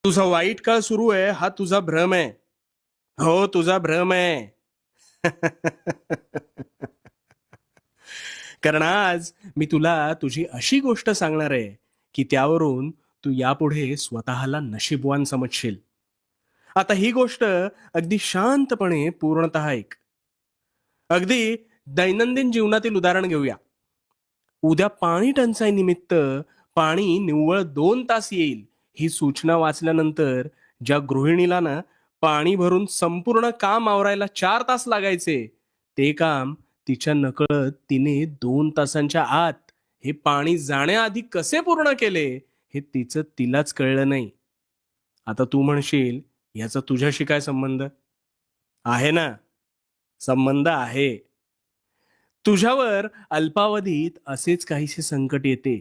तुझा वाईट काळ सुरू आहे हा तुझा भ्रम आहे. हो, तुझा भ्रम आहे. कारण आज मी तुला तुझी अशी गोष्ट सांगणार आहे, की त्यावरून तू यापुढे स्वतःला नशीबवान समजशील. आता ही गोष्ट अगदी शांतपणे पूर्णतः ऐक. अगदी दैनंदिन जीवनातील उदाहरण घेऊया. उद्या पाणी टंचाईनिमित्त पाणी निव्वळ 2 तास येईल, ही सूचना वाचल्यानंतर ज्या गृहिणीला ना पाणी भरून संपूर्ण काम आवरायला 4 तास लागायचे, ते काम तिच्या नकळत तिने 2 तासांच्या आत हे पाणी जाण्याआधी कसे पूर्ण केले, हे तिचं तिलाच कळलं नाही. आता तू म्हणशील, याचा तुझ्याशी काय संबंध? आहे ना, संबंध आहे. तुझ्यावर अल्पावधीत असेच काहीसे संकट येते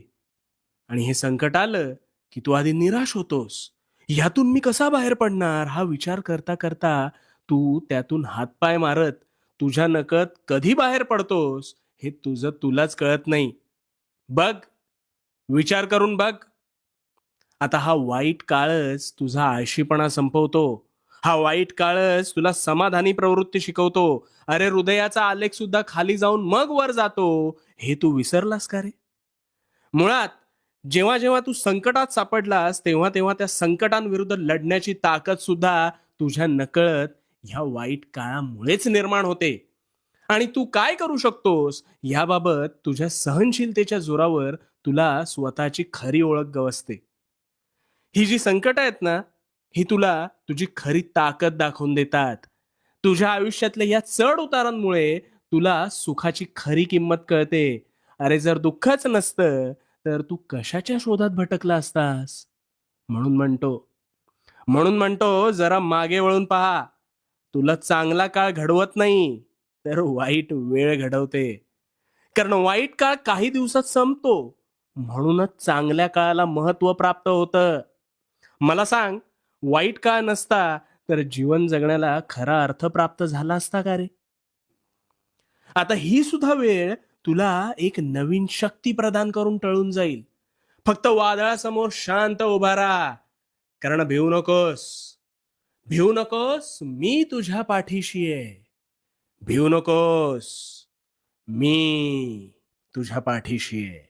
आणि हे संकट आलं की तू आधी निराश होतोस. ह्यातून मी कसा बाहेर पडणार हा विचार करता करता तू त्यातून हातपाय मारत तुझ्या नकळत कधी बाहेर पडतोस हे तुझं तुलाच कळत नाही. बघ, विचार करून बघ. आता हा वाईट काळच तुझा आळशीपणा संपवतो. हा वाईट काळच तुला समाधानी प्रवृत्ती शिकवतो. अरे, हृदयाचा आलेख सुद्धा खाली जाऊन मग वर जातो, हे तू विसरलास का रे? मुळात जेव्हा जेव्हा तू संकटात सापडलास तेव्हा तेव्हा त्या संकटांविरुद्ध लढण्याची ताकद सुद्धा तुझ्या नकळत ह्या वाईट काळामुळेच निर्माण होते. आणि तू काय करू शकतोस याबाबत तुझ्या सहनशीलतेच्या जोरावर तुला स्वतःची खरी ओळख गवसते. ही जी संकट आहेत ना, ही तुला तुझी खरी ताकद दाखवून देतात. तुझ्या आयुष्यातल्या या चढ उतारांमुळे तुला सुखाची खरी किंमत कळते. अरे, जर दुःखच नसतं तर तू कशाच्या शोधात भटकला असतास? म्हणून म्हणतो म्हणून म्हणतो जरा मागे वळून पहा. तुला चांगला काळ घडवत नाही, तर वाईट वेळ घडवते. कारण वाईट काळ काही दिवसात संपतो, म्हणूनच चांगल्या काळाला महत्व प्राप्त होतं. मला सांग, वाईट काळ नसता तर जीवन जगण्याला खरा अर्थ प्राप्त झाला असता का रे? आता ही सुद्धा वेळ तुला एक नवीन शक्ती प्रदान करून टळून जाईल. फक्त वादळासमोर शांत उभा राहा. कारण भिवू नकोस. भिवू नकोस, मी तुझ्या पाठीशी आहे. भिवू नकोस, मी तुझ्या पाठीशी आहे.